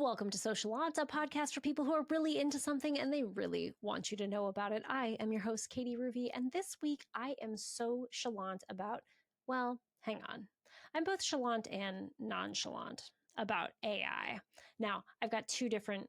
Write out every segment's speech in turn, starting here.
welcome to Chalant, a podcast for people who are really into something and they really want you to know about it. I am your host, Katie Ruby, and this week I am so chalant about, well, hang on. I'm both chalant and nonchalant about AI. Now, I've got two different,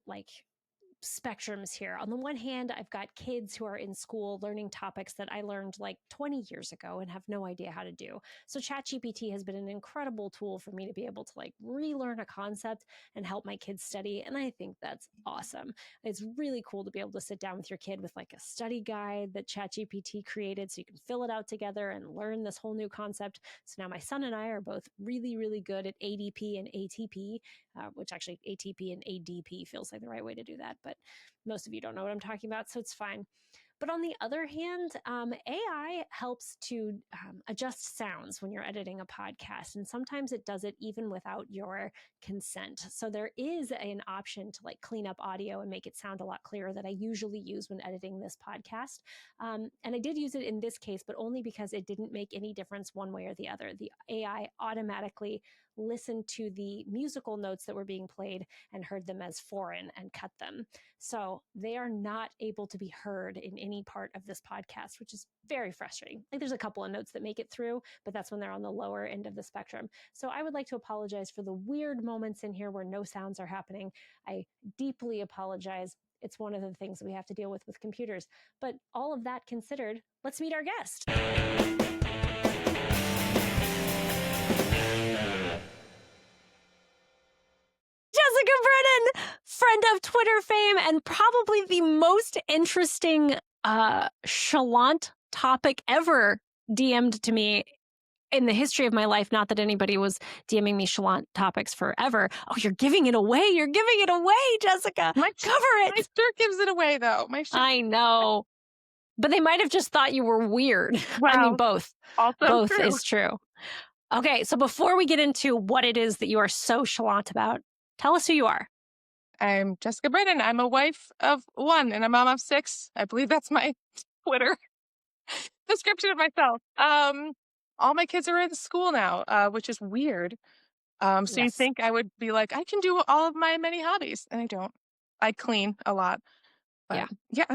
spectrums here. On the one hand, I've got kids who are in school learning topics that I learned like 20 years ago and have no idea how to do. So ChatGPT has been an incredible tool for me to be able to relearn a concept and help my kids study. And I think that's awesome. It's really cool to be able to sit down with your kid with a study guide that ChatGPT created so you can fill it out together and learn this whole new concept. So now my son and I are both really, really good at ADP and ATP, which actually ATP and ADP feels like the right way to do that. But most of you don't know what I'm talking about, so it's fine. But on the other hand, AI helps to adjust sounds when you're editing a podcast. And sometimes it does it even without your consent. So there is an option to clean up audio and make it sound a lot clearer that I usually use when editing this podcast. And I did use it in this case, but only because it didn't make any difference one way or the other. The AI automatically listened to the musical notes that were being played and heard them as foreign and cut them. So they are not able to be heard in any part of this podcast, which is very frustrating. There's a couple of notes that make it through, but that's when they're on the lower end of the spectrum. So I would like to apologize for the weird moments in here where no sounds are happening. I deeply apologize. It's one of the things we have to deal with computers. But all of that considered, let's meet our guest. Jessica Brennan, friend of Twitter fame, and probably the most interesting chalant topic ever DM'd to me in the history of my life. Not that anybody was DMing me chalant topics forever. Oh, you're giving it away. You're giving it away, Jessica. Cover it. My shirt gives it away, though. I know. But they might have just thought you were weird. Wow. I mean, both. Also both true. Is true. Okay, so before we get into what it is that you are so chalant about, tell us who you are. I'm Jessica Brennan. I'm a wife of one and a mom of six. I believe that's my Twitter description of myself. All my kids are in school now, which is weird. So Yes. you think I would be like, I can do all of my many hobbies, and I don't. I clean a lot. But yeah.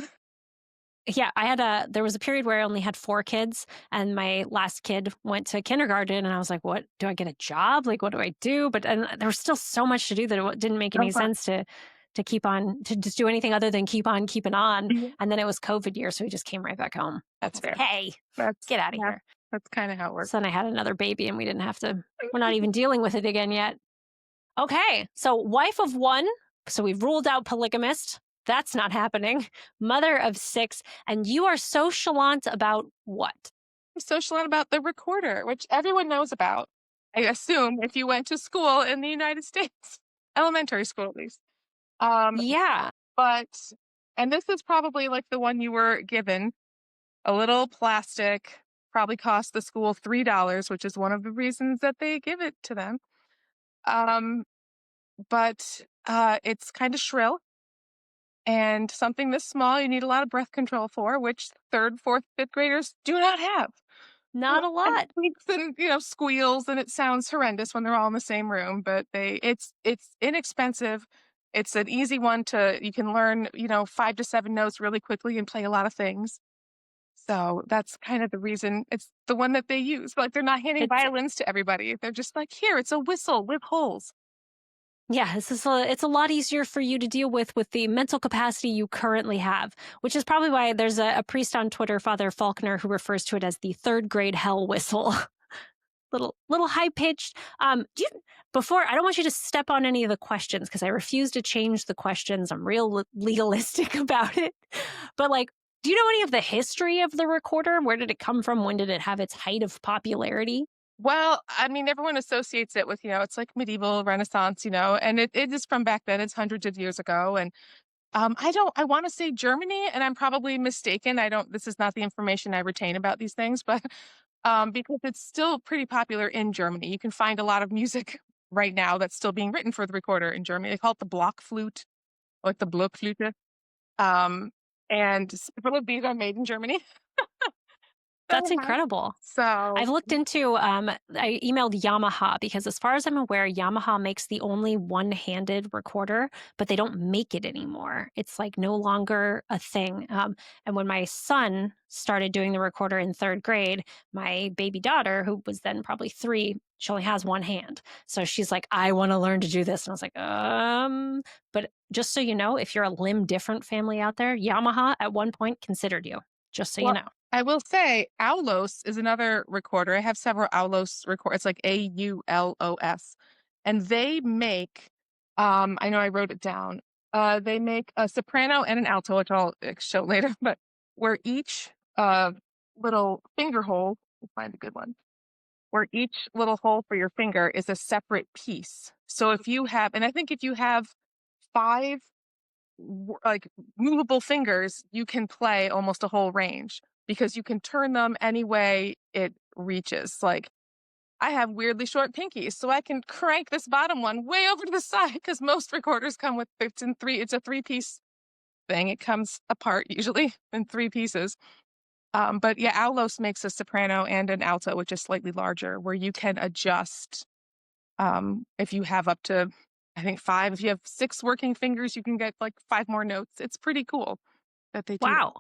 There was a period where I only had 4 kids, and my last kid went to kindergarten, and I was like, what, do I get a job? What do I do? But there was still so much to do that it didn't make any sense to keep on, to just do anything other than keep on keeping on. Mm-hmm. And then it was COVID year, so we just came right back home. That's fair. Hey, get out of here. That's kind of how it works. So then I had another baby, and we didn't have to, we're not even dealing with it again yet. Okay, so wife of one, so we've ruled out polygamist. That's not happening. Mother of 6. And you are so chalant about what? I'm so chalant about the recorder, which everyone knows about. I assume if you went to school in the United States, elementary school at least. Yeah. And this is probably the one you were given. A little plastic, probably cost the school $3, which is one of the reasons that they give it to them. But it's kind of shrill. And something this small, you need a lot of breath control for, which 3rd, 4th, 5th graders do not have. Not a lot. And squeals, and it sounds horrendous when they're all in the same room. But it's inexpensive. It's an easy one you can learn 5 to 7 notes really quickly and play a lot of things. So that's kind of the reason it's the one that they use. They're not handing violins to everybody. They're just here, it's a whistle with holes. Yeah, it's a lot easier for you to deal with the mental capacity you currently have, which is probably why there's a priest on Twitter, Father Faulkner, who refers to it as the 3rd grade hell whistle. little high pitched. I don't want you to step on any of the questions because I refuse to change the questions. I'm real legalistic about it. But do you know any of the history of the recorder? Where did it come from? When did it have its height of popularity? Well, I mean, everyone associates it with, it's medieval Renaissance, and it is from back then. It's hundreds of years ago. And I want to say Germany, and I'm probably mistaken. This is not the information I retain about these things, but because it's still pretty popular in Germany. You can find a lot of music right now that's still being written for the recorder in Germany. They call it the Blockflute, the Blockflöte. And several of these are made in Germany. That's incredible. So I've looked into, I emailed Yamaha because, as far as I'm aware, Yamaha makes the only one handed recorder, but they don't make it anymore. It's like no longer a thing. And when my son started doing the recorder in third grade, my baby daughter, who was then probably 3, she only has one hand. So she's like, I want to learn to do this. And I was like, but just so you know, if you're a limb different family out there, Yamaha at one point considered you, just so you well, know. I will say Aulos is another recorder. I have several Aulos record. It's like Aulos. And they make I know I wrote it down. They make a soprano and an alto, which I'll show later, but where each little finger hole, we'll find a good one, where each little hole for your finger is a separate piece. So if you have, and I think if you have 5 like movable fingers, you can play almost a whole range because you can turn them any way it reaches. Like I have weirdly short pinkies, so I can crank this bottom one way over to the side because most recorders come with it's a 3-piece thing. It comes apart usually in 3 pieces. But yeah, Aulos makes a soprano and an alto, which is slightly larger, where you can adjust. If you have up to, I think 5, if you have 6 working fingers, you can get like 5 more notes. It's pretty cool that they do that. Wow.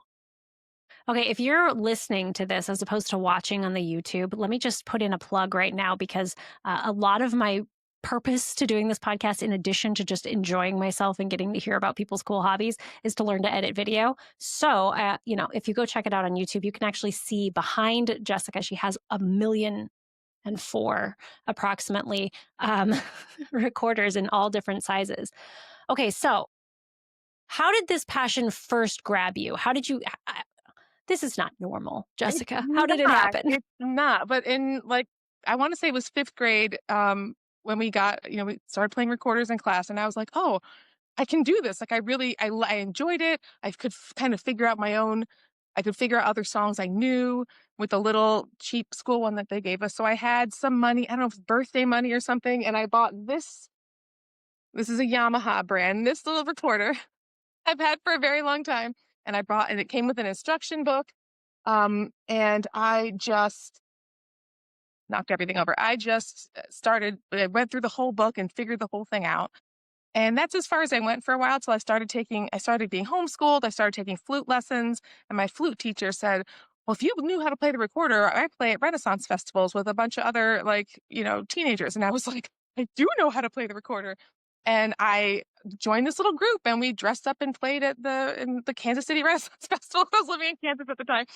Okay, if you're listening to this as opposed to watching on the YouTube, let me just put in a plug right now because a lot of my purpose to doing this podcast, in addition to just enjoying myself and getting to hear about people's cool hobbies, is to learn to edit video. So, if you go check it out on YouTube, you can actually see behind Jessica, she has 1,000,004 approximately recorders in all different sizes. Okay, so how did this passion first grab you? How did you? This is not normal, It's Jessica. How did it not. happen? It's not. But in like, I want to say it was 5th grade when we got, we started playing recorders in class, and I was like, oh, I can do this. Like I enjoyed it. I could kind of figure out my own. I could figure out other songs I knew with the little cheap school one that they gave us. So I had some money. I don't know if it's birthday money or something, and I bought this. This is a Yamaha brand. This little recorder I've had for a very long time, and and it came with an instruction book. And I just knocked everything over. I just I went through the whole book and figured the whole thing out. And that's as far as I went for a while till I started being homeschooled. I started taking flute lessons. And my flute teacher said, well, if you knew how to play the recorder, I play at Renaissance festivals with a bunch of other teenagers. And I was like, I do know how to play the recorder. And I joined this little group and we dressed up and played at in the Kansas City Renaissance Festival. I was living in Kansas at the time.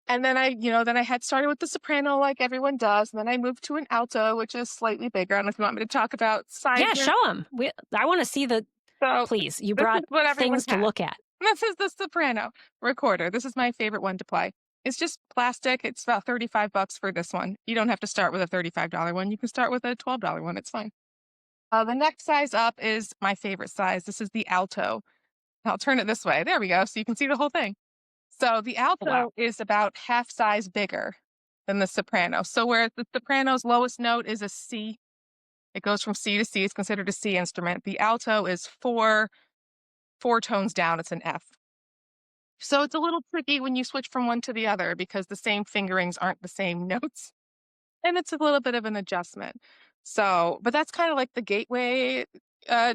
And then I had started with the soprano like everyone does. And then I moved to an alto, which is slightly bigger. I don't know if you want me to talk about size Yeah, here. show them. I want to see the. So Please, you this is brought what everyone things to has. look at. This is the soprano recorder. This is my favorite one to play. It's just plastic. It's about $35 for this one. You don't have to start with a $35 one. You can start with a $12 one. It's fine. The next size up is my favorite size. This is the alto. I'll turn it this way. There we go. So you can see the whole thing. So the Wow. alto is about half size bigger than the soprano. So where the soprano's lowest note is a C, it goes from C to C. It's considered a C instrument. The alto is four tones down. It's an F. So it's a little tricky when you switch from one to the other because the same fingerings aren't the same notes. And it's a little bit of an adjustment. So, but that's kind of like the gateway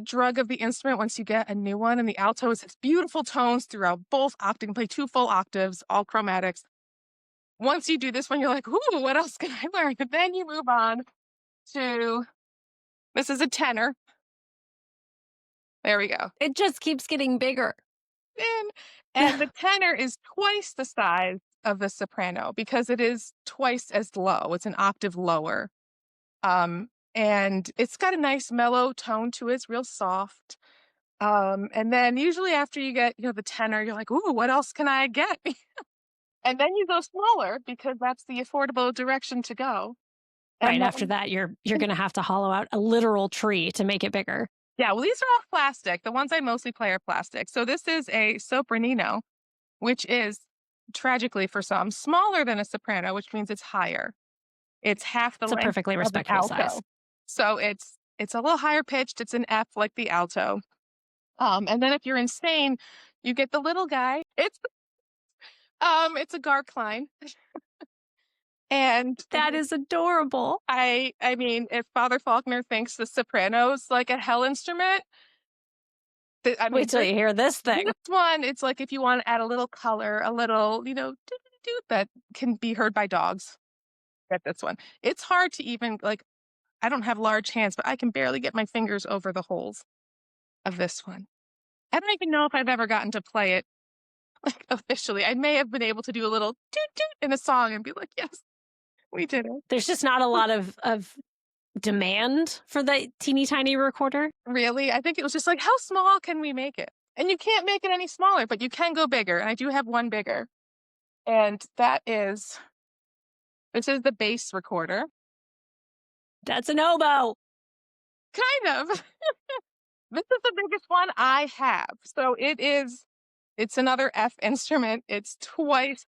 drug of the instrument once you get a new one. And the alto is its beautiful tones throughout both octaves. You can play 2 full octaves, all chromatics. Once you do this one, you're like, ooh, what else can I learn? And then you move on to, this is a tenor. There we go. It just keeps getting bigger. And the tenor is twice the size of the soprano because it is twice as low. It's an octave lower. And it's got a nice mellow tone to it. It's real soft. And then usually after you get, the tenor, you're like, ooh, what else can I get? And then you go smaller because that's the affordable direction to go. Right And after then, that, you're going to have to hollow out a literal tree to make it bigger. yeah, well, these are all plastic. The ones I mostly play are plastic. So this is a sopranino, which is tragically for some smaller than a soprano, which means it's higher. It's half the It's a length perfectly of an respectable size. alto. So it's a little higher pitched. It's an F like the alto. And then if you're insane, you get the little guy. It's a Garkline. And That is adorable. I mean, if Father Faulkner thinks the soprano's like a hell instrument, I Wait mean, till you hear this thing. this one, it's like if you want to add a little color, a little, that can be heard by dogs. Get this one. It's hard to even like, I don't have large hands, but I can barely get my fingers over the holes of this one. I don't even know if I've ever gotten to play it like officially. I may have been able to do a little toot toot in a song and be like, yes, we did it. There's just not a lot of demand for the teeny tiny recorder. Really? I think it was just like, how small can we make it? And you can't make it any smaller, but you can go bigger. And I do have one bigger. And this is the bass recorder. That's an oboe. Kind of. This is the biggest one I have. So it's another F instrument. It's twice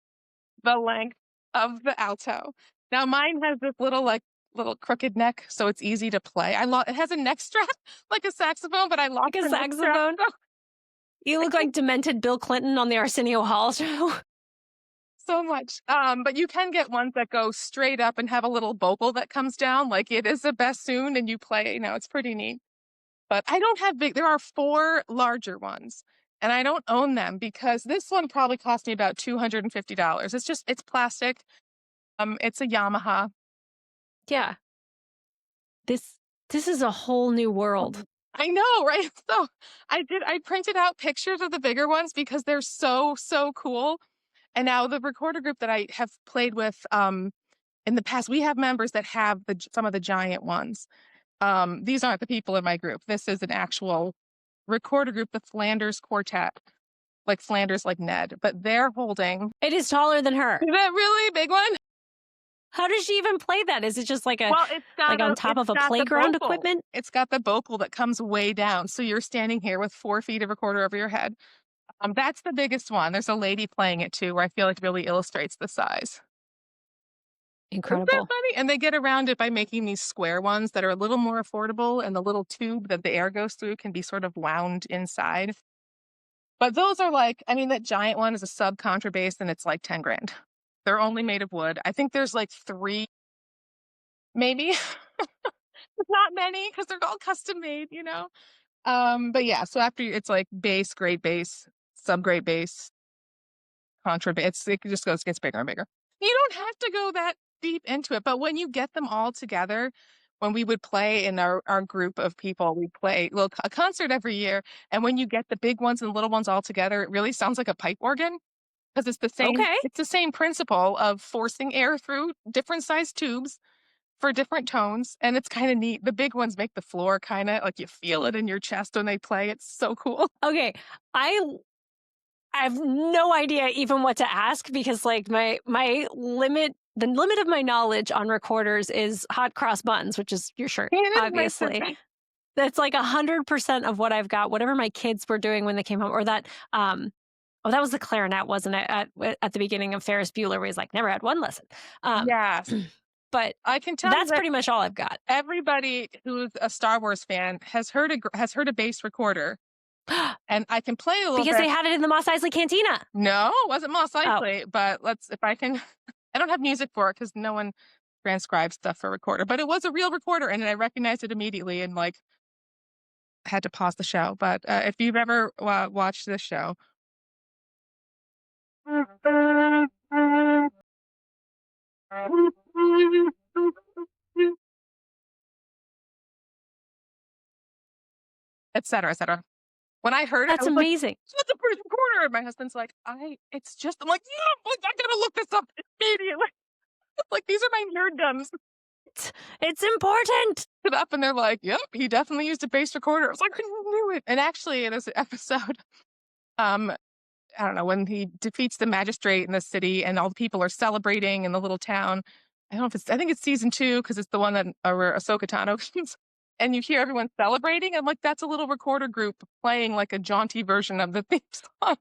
the length of the alto. Now mine has this little crooked neck, so it's easy to play. It has a neck strap like a saxophone, but I lost Like a the neck strap, saxophone. You look like demented Bill Clinton on the Arsenio Hall show. so much. But you can get ones that go straight up and have a little vocal that comes down, like it is a bassoon, and you play. It's pretty neat. But I don't have big. There are 4 larger ones, and I don't own them because this one probably cost me about $250. It's plastic. It's a Yamaha. Yeah. This is a whole new world. I know, right? So I printed out pictures of the bigger ones because they're so cool. And now the recorder group that I have played with in the past, we have members that have some of the giant ones. These aren't the people in my group. This is an actual recorder group, the Flanders Quartet, like Flanders, like Ned, but they're holding. It is taller than her. Is that really big one? How does she even play that? Is it just like It's got on top of a playground equipment? It's got the vocal that comes way down. So you're standing here with 4 feet of recorder over your head. That's the biggest one. There's a lady playing it too, where I feel like it really illustrates the size. Incredible. Isn't that funny? And they get around it by making these square ones that are a little more affordable, and the little tube that the air goes through can be sort of wound inside. But those are like, that giant one is a sub contrabass, and it's like 10 grand. They're only made of wood. I think there's like 3, maybe. It's not many because they're all custom made, But yeah, so after it's like bass, great bass, sub great bass, contrabass, it just gets bigger and bigger. You don't have to go that deep into it, but when you get them all together, when we would play in our group of people, we play a concert every year. And when you get the big ones and the little ones all together, it really sounds like a pipe organ. Because it's the same principle of forcing air through different sized tubes for different tones. And it's kind of neat. The big ones make the floor kind of like you feel it in your chest when they play. It's so cool. Okay. I have no idea even what to ask because like the limit of my knowledge on recorders is hot cross buns, which is your shirt, obviously. That's like 100% of what I've got, whatever my kids were doing when they came home, or that, that was the clarinet, wasn't it? At the beginning of Ferris Bueller, where he's like, never had one lesson. Yes. But I can tell that's pretty much all I've got. Everybody who's a Star Wars fan has heard a bass recorder. And I can play a little because bit. They had it in the Mos Eisley Cantina. No, it wasn't Mos Eisley, but if I can, I don't have music for it because no one transcribes stuff for a recorder, but it was a real recorder and I recognized it immediately and like had to pause the show. But if you've ever watched this show. Et cetera, et cetera. When I heard it, that's amazing. Like, that's a pretty recorder. And my husband's like, I'm like, yeah, I gotta look this up immediately. Like, these are my nerdoms. It's important. It up and they're like, yep, he definitely used a bass recorder. I was like, I knew it. And actually, there's an episode, I don't know, when he defeats the magistrate in the city and all the people are celebrating in the little town. I think it's season 2 because it's the one that where Ahsoka Tano comes. And you hear everyone celebrating. I'm like, that's a little recorder group playing like a jaunty version of the theme song.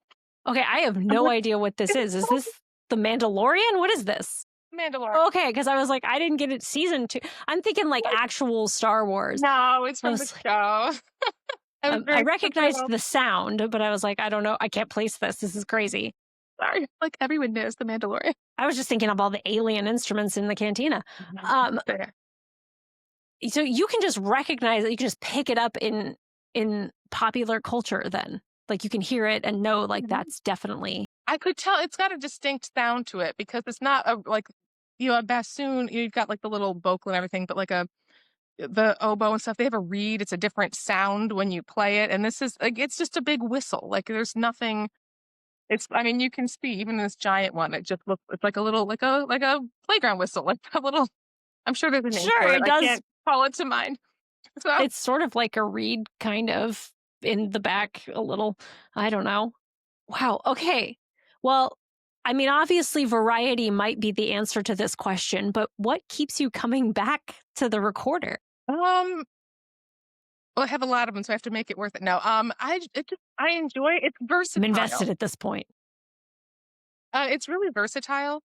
Okay, I have no idea what this is. Is this The Mandalorian? What is this? Mandalorian. Okay, because I was like, I didn't get it season 2. I'm thinking like actual Star Wars. No, it's from the show. I recognized the sound, but I was like, I don't know. I can't place this. This is crazy. Sorry, like everyone knows the Mandalorian. I was just thinking of all the alien instruments in the cantina. Um, Fair. so you can just recognize it, you can just pick it up in popular culture then. Like you can hear it and know like Mhm. that's definitely I could tell it's got a distinct sound to it because it's not a like a bassoon. You've got like the little vocal and everything, but like a the oboe and stuff. They have a reed. It's a different sound when you play it, and this is like it's just a big whistle. Like there's nothing. It's I mean you can see even this giant one. It just looks it's like a little like a playground whistle, like a little. I'm sure there's a name sure for it. it I does. can't call it to mind. So It's sort of like a reed kind of in the back a little. I don't know. Wow. Okay. Well, I mean, obviously, variety might be the answer to this question, but what keeps you coming back to the recorder? well, I have a lot of them, so I have to make it worth it. No, I enjoy it's I'm versatile. invested at this point. It's really versatile.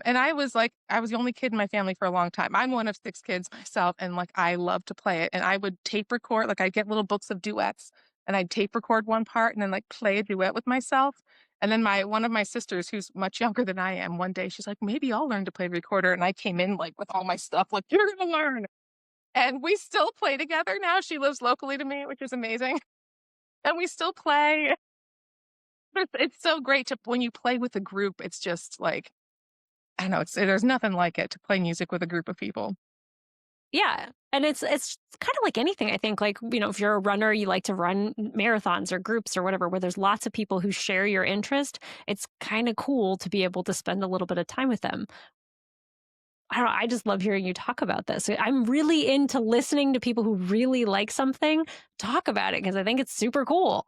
And I was the only kid in my family for a long time. I'm one of 6 kids myself, and like I love to play it. And I would tape record, like I'd get little books of duets, and I'd tape record one part, and then like play a duet with myself. And then my one of my sisters, who's much younger than I am, one day she's like, maybe I'll learn to play the recorder. And I came in like with all my stuff, like you're gonna learn. And we still play together now. She lives locally to me, which is amazing. And we still play. It's so great to when you play with a group. It's just like I know it's there's nothing like it to play music with a group of people. Yeah. And it's kind of like anything, I think. Like, if you're a runner, you like to run marathons or groups or whatever, where there's lots of people who share your interest. It's kind of cool to be able to spend a little bit of time with them. I don't know. I just love hearing you talk about this. I'm really into listening to people who really like something talk about it because I think it's super cool.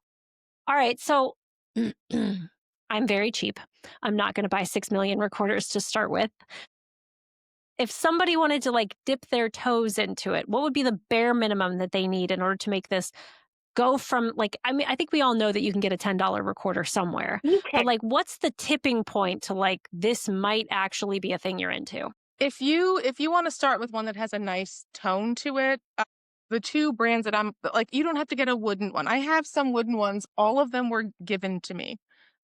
All right. So I'm very cheap. I'm not going to buy 6 million recorders to start with. If somebody wanted to like dip their toes into it, what would be the bare minimum that they need in order to make this go from like, I mean, I think we all know that you can get a $10 recorder somewhere, but Okay. like, what's the tipping point to like, this might actually be a thing you're into? If you want to start with one that has a nice tone to it, the 2 brands that I'm like, you don't have to get a wooden one. I have some wooden ones. All of them were given to me.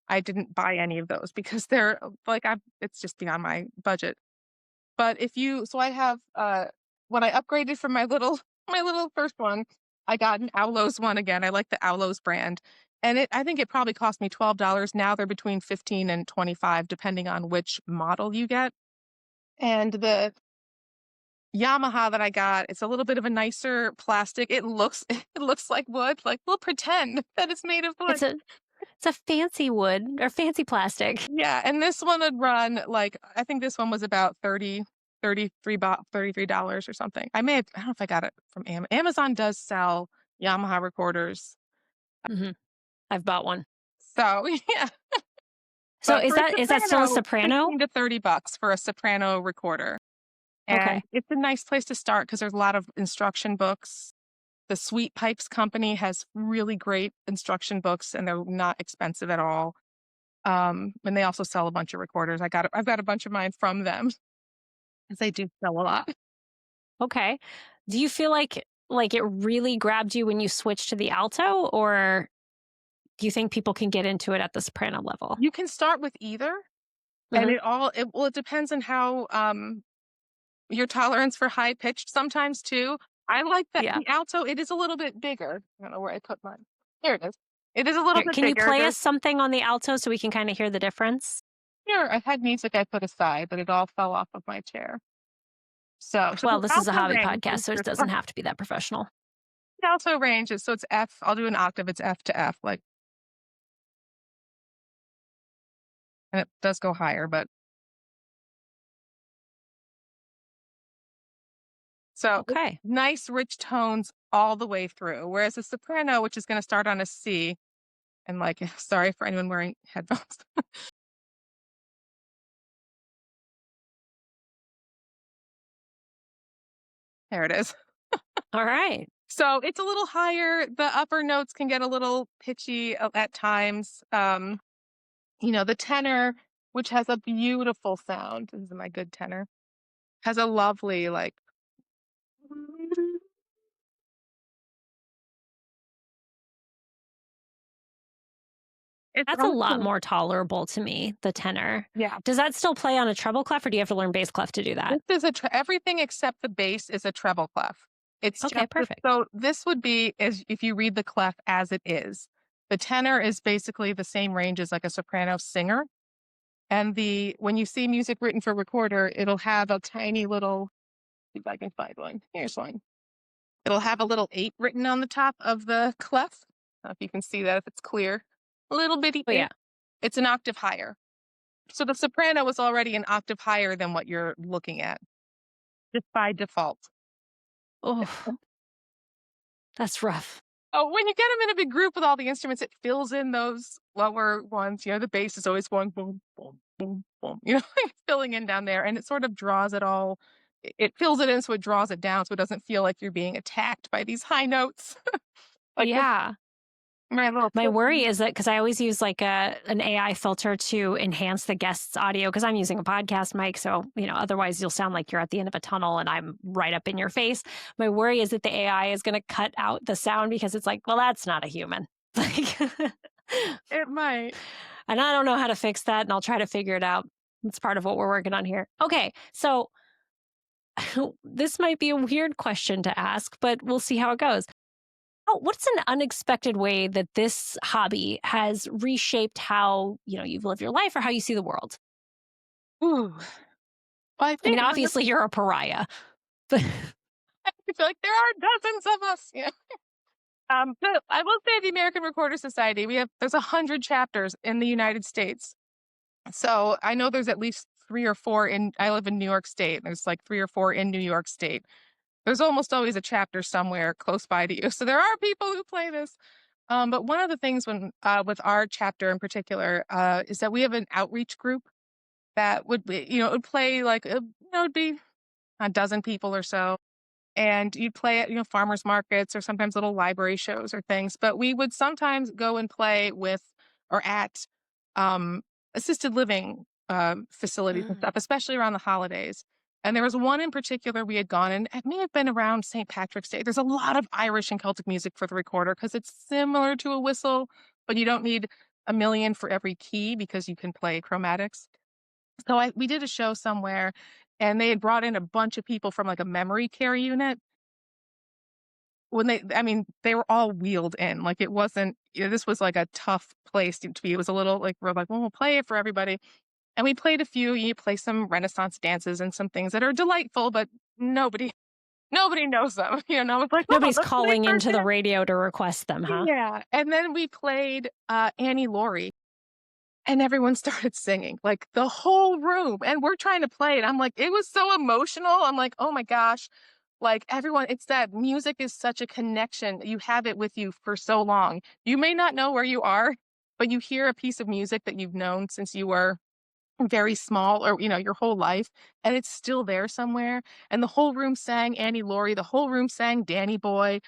I didn't buy any of those because they're like I it's just beyond my budget. But if you so I have when I upgraded from my little my little first one, I got an Owlos one again. I like the Owlos brand. And I think it probably cost me $12. Now they're between 15 and 25 depending on which model you get. And the Yamaha that I got, it's a little bit of a nicer plastic. It looks it looks like wood. Like we'll pretend that it's made of wood. It's a fancy wood or fancy plastic. Yeah, and this one would run like I think this one was about 33 $33 or something. I don't know if I got it from Amazon. Amazon does sell Yamaha recorders. Hmm. I've bought one. So, yeah. So But for a is that still a soprano, soprano? 15 to $30 for a soprano recorder. And Okay. it's a nice place to start because there's a lot of instruction books. The Sweet Pipes company has really great instruction books and they're not expensive at all. And they also sell a bunch of recorders. I've got a bunch of mine from them because they do sell a lot. Okay. Do you feel like it really grabbed you when you switched to the alto, or do you think people can get into it at the soprano level? You can start with either, and Hmm. it depends on how your tolerance for high pitched sometimes too. I like that Yeah. the alto. It is a little bit bigger. I don't know where I put mine. There it is. It is a little Here, bit can you bigger. play There's us something on the alto so we can kind of hear the difference? here I had music I put aside, but it all fell off of my chair. So Well, the this is a alto hobby range podcast, is so it just doesn't have to be that professional. the alto range is so it's F. I'll do an octave. It's F to F, like, and it does go higher, but so it's Okay. nice, rich tones all the way through. Whereas a soprano, which is going to start on a C, and like, sorry for anyone wearing headphones. There it is. All right. So it's a little higher. The upper notes can get a little pitchy at times. The tenor, which has a beautiful sound. This is my good tenor. Has a lovely like. It's That's a lot also, more tolerable to me, the tenor. yeah. Does that still play on a treble clef, or do you have to learn bass clef to do that? This is everything except the bass is a treble clef. It's Okay, just perfect. so this would be as if you read the clef as it is. The tenor is basically the same range as like a soprano singer. And the when you see music written for recorder, it'll have a tiny little, see if I can find one. Here's one. It'll have a little 8 written on the top of the clef. I don't know if you can see that if it's clear. A little bitty Oh, 8. yeah. It's an octave higher. So the soprano was already an octave higher than what you're looking at, just by default. Oh, that's rough. Oh, when you get them in a big group with all the instruments, it fills in those lower ones. The bass is always going boom, boom, boom, boom, filling in down there. And it sort of draws it all. It fills it in so it draws it down so it doesn't feel like you're being attacked by these high notes. Like with Yeah. my little My worry filter. is that because I always use like an AI filter to enhance the guest's audio because I'm using a podcast mic. So, otherwise you'll sound like you're at the end of a tunnel and I'm right up in your face. My worry is that the AI is going to cut out the sound because it's like, well, that's not a human. Like, It might. and I don't know how to fix that. And I'll try to figure it out. It's part of what we're working on here. Okay. So, this might be a weird question to ask, but we'll see how it goes. Oh, what's an unexpected way that this hobby has reshaped how, you've lived your life or how you see the world? Ooh. Well, I I mean, think obviously you're a pariah, but I feel like there are dozens of us. Yeah. But I will say the American Recorder Society, there's 100 chapters in the United States. So I know there's at least 3 or 4 I live in New York State. There's like 3 or 4 in New York State. There's almost always a chapter somewhere close by to you. So there are people who play this. But one of the things with our chapter in particular, is that we have an outreach group that would be, it would play like, it'd be a dozen people or so. And you'd play at, farmers markets or sometimes little library shows or things. But we would sometimes go and play with or at um, assisted living facilities and Mm. stuff, especially around the holidays. And there was one in particular we had gone in. It may have been around St. Patrick's Day. There's a lot of Irish and Celtic music for the recorder because it's similar to a whistle, but you don't need a million for every key because you can play chromatics. So we did a show somewhere and they had brought in a bunch of people from like a memory care unit. I mean, they were all wheeled in. Like it wasn't, this was like a tough place to be. It was a little like, we're like, well, we'll play it for everybody. And we played a few, you play some Renaissance dances and some things that are delightful, but nobody knows them. It's like, oh, Nobody's let's play calling for into the dinner. radio to request them, huh? Yeah. And then we played Annie Laurie. And everyone started singing, like the whole room. And we're trying to play it. I'm like, it was so emotional. I'm like, oh my gosh. Like everyone, it's that music is such a connection. You have it with you for so long. You may not know where you are, but you hear a piece of music that you've known since you were very small or, your whole life. And it's still there somewhere. And the whole room sang Annie Laurie. The whole room sang Danny Boy.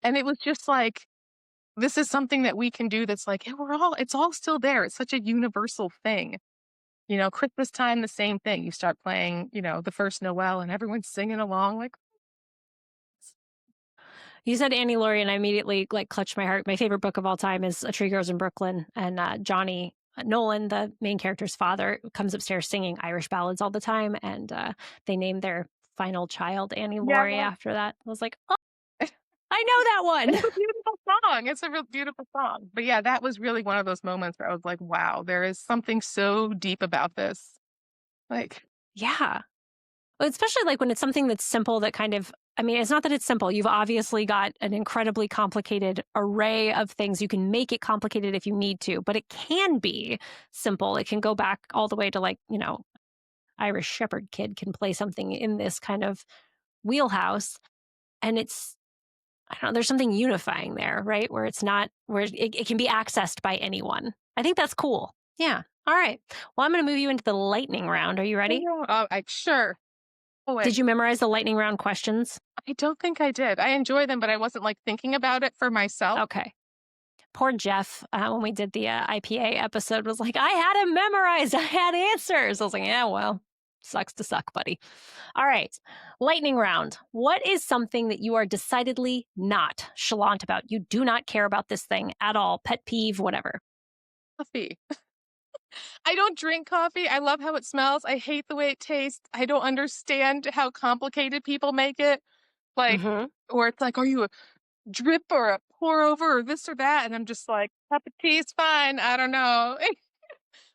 And it was just like, this is something that we can do that's like, it's all still there. It's such a universal thing. Christmas time, the same thing. You start playing, the first Noel and everyone's singing along like, You said Annie Laurie, and I immediately like clutched my heart. My favorite book of all time is A Tree Grows in Brooklyn, and Johnny Nolan, the main character's father, comes upstairs singing Irish ballads all the time, and they named their final child Annie yeah, Laurie after that. I was like, oh, I know that it's one. a beautiful song. It's a real beautiful song. But yeah, that was really one of those moments where I was like, wow, there is something so deep about this. Like, Yeah. Well, especially like when it's something that's simple that kind of, I mean, it's not that it's simple. You've obviously got an incredibly complicated array of things. You can make it complicated if you need to, but it can be simple. It can go back all the way to like, Irish Shepherd kid can play something in this kind of wheelhouse. And I don't know, there's something unifying there, right? Where it's not, where it can be accessed by anyone. I think that's cool. Yeah. All right. Well, I'm going to move you into the lightning round. Are you ready? sure. Oh, Did you memorize the lightning round questions? I don't think I did. I enjoy them, but I wasn't like thinking about it for myself. Okay. Poor Jeff, when we did the IPA episode, was like, I had him memorized. I had answers. I was like, yeah, well, sucks to suck, buddy. All right. Lightning round. What is something that you are decidedly not chalant about? You do not care about this thing at all. Pet peeve, whatever. Coffee. I don't drink coffee. I love how it smells. I hate the way it tastes. I don't understand how complicated people make it. Like, Mm-hmm. or it's like, are you a drip or a pour over or this or that? And I'm just like, cup of tea is fine. I don't know.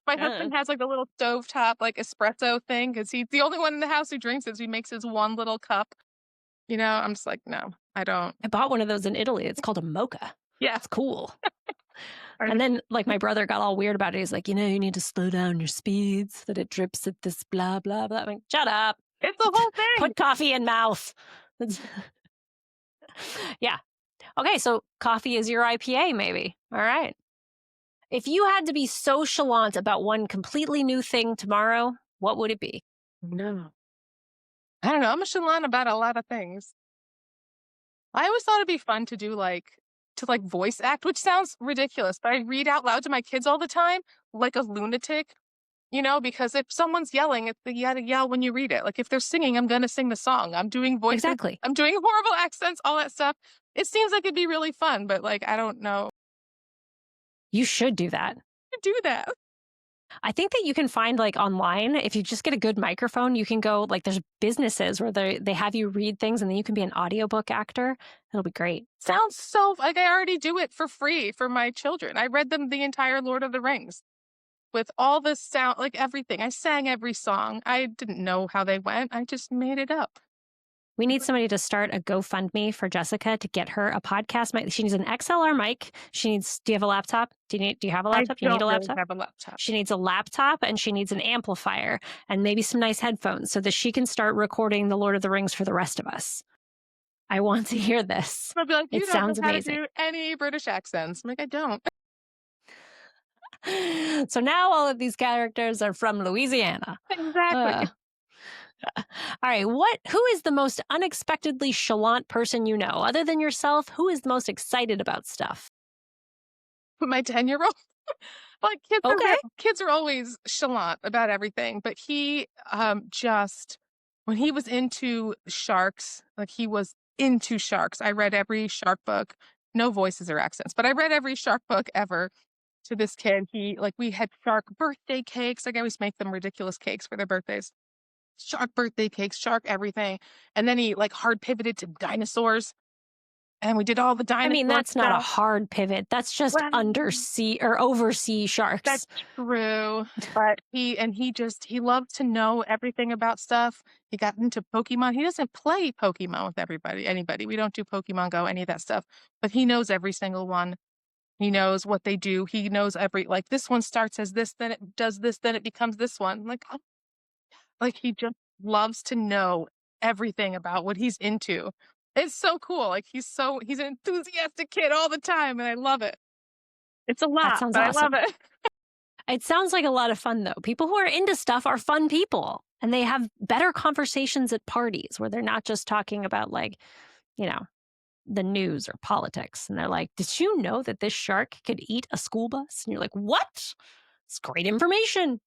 My Uh, husband has like the little stovetop, like espresso thing because he's the only one in the house who drinks it. So he makes his one little cup. I'm just like, no, I don't. I bought one of those in Italy. It's called a mocha. Yeah. It's cool. I And then, like, my brother got all weird about it. He's like, you need to slow down your speeds, that it drips at this blah, blah, blah. I'm like, shut up. It's the whole thing. Put coffee in mouth. Yeah. Okay, so coffee is your IPA, maybe. All right. If you had to be so chalant about one completely new thing tomorrow, what would it be? No. I don't know. I'm a chalant about a lot of things. I always thought it'd be fun to do to voice act, which sounds ridiculous, but I read out loud to my kids all the time, like a lunatic, because if someone's yelling, you gotta yell when you read it. Like if they're singing, I'm gonna sing the song. I'm doing voices, Exactly. I'm doing horrible accents, all that stuff. It seems like it'd be really fun, but like I don't know You should do that. how to do that. I think that you can find like online, if you just get a good microphone, you can go like there's businesses where they have you read things and then you can be an audiobook actor. It'll be great. Sounds so like I already do it for free for my children. I read them the entire Lord of the Rings with all the sound, like everything. I sang every song. I didn't know how they went. I just made it up. We need somebody to start a GoFundMe for Jessica to get her a podcast mic. She needs an XLR mic. Do you have a laptop? Do you have a I laptop? You need don't a really laptop? have a laptop. She needs a laptop and she needs an amplifier and maybe some nice headphones so that she can start recording The Lord of the Rings for the rest of us. I want to hear this. I'll be like, It you don't know sounds how to amazing. do any British accents. I'm like, I don't. So now all of these characters are from Louisiana. Exactly. Uh, all right. Who is the most unexpectedly chalant person you know? Other than yourself, who is the most excited about stuff? My 10-year-old. Like Okay. kids are always chalant about everything, but he just when he was into sharks, like he was into sharks. I read every shark book, no voices or accents, but I read every shark book ever to this kid. We had shark birthday cakes. Like I always make them ridiculous cakes for their birthdays. Shark birthday cakes, shark everything. And then he like hard pivoted to dinosaurs and we did all the I mean, dinosaur that's not a stuff. hard pivot. That's just Well, undersea or oversea sharks. that's true. But he loves to know everything about stuff. He got into Pokemon. He doesn't play Pokemon with anybody. We don't do Pokemon Go, any of that stuff. But he knows every single one. He knows what they do. He knows like this one starts as this, then it does this, then it becomes this one. Like he just loves to know everything about what he's into. It's so cool. Like he's an enthusiastic kid all the time, and I love it. It's a That lot, sounds but I love awesome. it. It sounds like a lot of fun, though. People who are into stuff are fun people, and they have better conversations at parties where they're not just talking about, like, you know, the news or politics. And they're like, did you know that this shark could eat a school bus? And you're like, what? It's great information.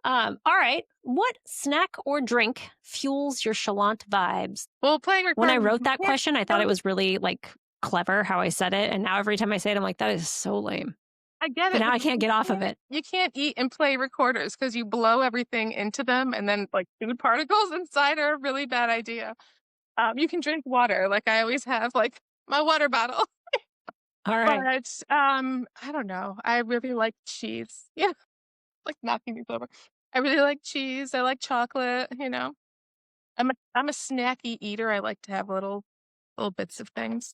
All right. What snack or drink fuels your chalant vibes? Well, playing When I recording, wrote you that can't question, I thought it was really like clever how I said it. And now every time I say it, I'm like, that is so lame. I get But it, now but I can't get off of it. you can't eat and play recorders because you blow everything into them, and then like food particles inside are a really bad idea. You can drink water, like I always have, like my water bottle. All right. But I don't know. I really like cheese. Yeah, like knocking these over. I really like cheese. I like chocolate. I'm a snacky eater. I like to have little bits of things.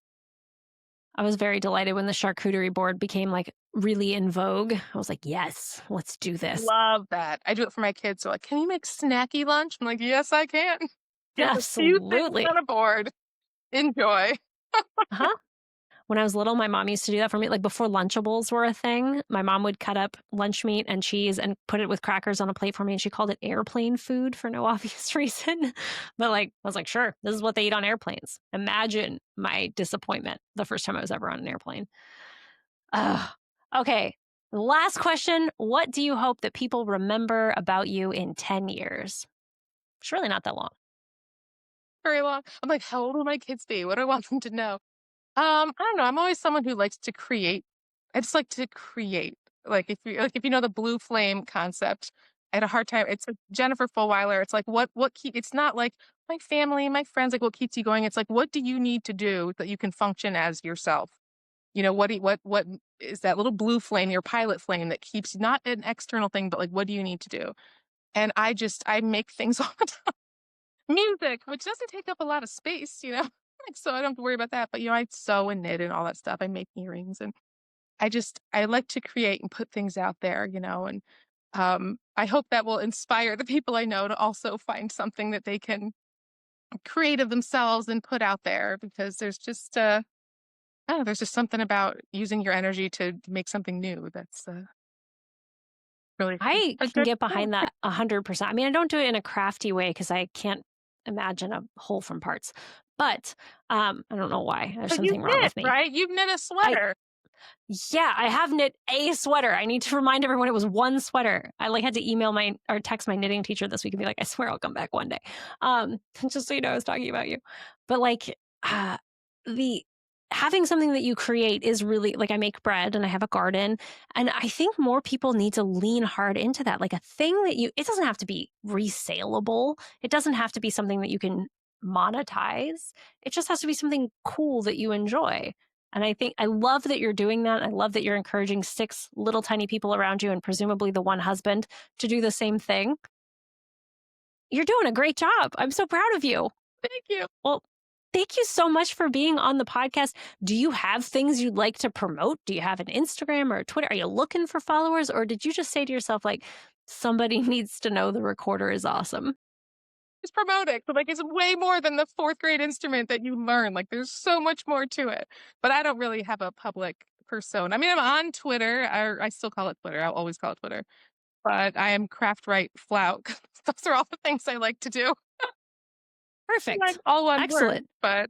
I was very delighted when the charcuterie board became like really in vogue. I was like, yes, let's do this. Love that. I do it for my kids. They're like, "Can you make snacky lunch?" I'm like, "Yes, I can." Here's a few things Absolutely. on a board. Enjoy. Huh? When I was little, my mom used to do that for me. Like before Lunchables were a thing, my mom would cut up lunch meat and cheese and put it with crackers on a plate for me. And she called it airplane food for no obvious reason. But like, I was like, sure, this is what they eat on airplanes. Imagine my disappointment the first time I was ever on an airplane. Okay. Last question. What do you hope that people remember about you in 10 years? It's really not that long. Very long. I'm like, how old will my kids be? What do I want them to know? I don't know. I'm always someone who likes to create. I just like to create. Like if you know the blue flame concept, I had a hard time. It's like Jennifer Fulwiler. It's like what keep. It's not like my family, my friends. Like what keeps you going? It's like what do you need to do that you can function as yourself? What is that little blue flame, your pilot flame that keeps not an external thing, but like what do you need to do? And I make things all the time. Music, which doesn't take up a lot of space, like so I don't have to worry about that. But I sew and knit and all that stuff. I make earrings and I like to create and put things out there, and I hope that will inspire the people I know to also find something that they can create of themselves and put out there because I don't know, there's just something about using your energy to make something new that's really I a can good get feeling. behind that 100%. I mean, I don't do it in a crafty way because I can't imagine a whole from parts. But I don't know why. There's But you something wrong knit, with me. right? You knit a I sweater. Yeah, I have knit a sweater. I need to remind everyone it was one sweater. I had to email my or text my knitting teacher this week and be like, I swear I'll come back one day. Just so you know, I was talking about you. But uh, the having something that you create is really like I make bread and I have a garden. And I think more people need to lean hard into that. Like a thing that it doesn't have to be resaleable. It doesn't have to be something that you can monetize. It just has to be something cool that you enjoy. And I love that you're doing that. I love that you're encouraging six little tiny people around you and presumably the one husband to do the same thing. You're doing a great job. I'm so proud of you. Thank you. Well, thank you so much for being on the podcast. Do you have things you'd like to promote? Do you have an Instagram or a Twitter? Are you looking for followers? Or did you just say to yourself, like, somebody needs to know the recorder is awesome? It's promoting. So like it's way more than the fourth grade instrument that you learn. Like there's so much more to it. But I don't really have a public persona. I mean, I'm on Twitter. I still call it Twitter. I'll always call it Twitter. But I am craft right flout. Those are all the things I like to do. Like Perfect. all one word. Excellent. But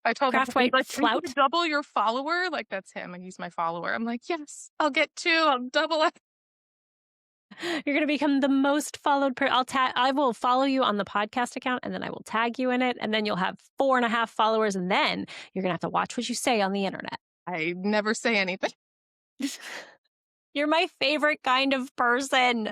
I told him, Craft he's white like, are you gonna flout. double your follower? Like that's him. And he's my follower. I'm like, yes, I'll get two. I'll double it. You're going to become the most followed I will follow you on the podcast account and then I will tag you in it. And then you'll have 4.5 followers. And then you're going to have to watch what you say on the internet. I never say anything. You're my favorite kind of person.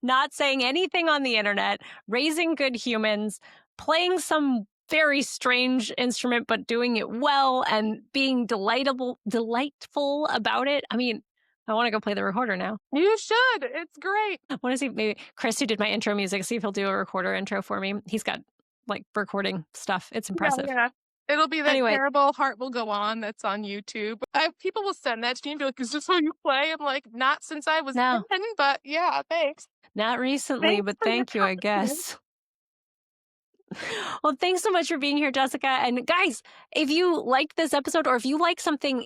Not saying anything on the internet, raising good humans, playing some very strange instrument, but doing it well and being delightful about it. I mean, I want to go play the recorder now. You should. It's great. I want to see maybe Chris, who did my intro music, see if he'll do a recorder intro for me. He's got like recording stuff. It's Yeah, impressive. yeah. It'll be that Anyway, terrible Heart Will Go On that's on YouTube. People will send that to me and be like, is this how you play? I'm like, not since I was no, 10, but yeah, thanks. not recently, Thanks but for your thank you, I compliment. guess. Well, thanks so much for being here, Jessica. And guys, if you liked this episode or if you like something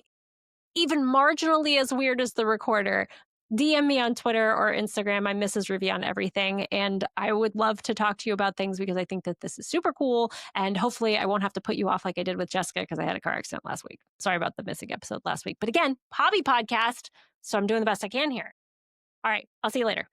even marginally as weird as the recorder, DM me on Twitter or Instagram. I'm Mrs. Ruby on everything. And I would love to talk to you about things because I think that this is super cool. And hopefully I won't have to put you off like I did with Jessica because I had a car accident last week. Sorry about the missing episode last week. But again, hobby podcast. So I'm doing the best I can here. All right. I'll see you later.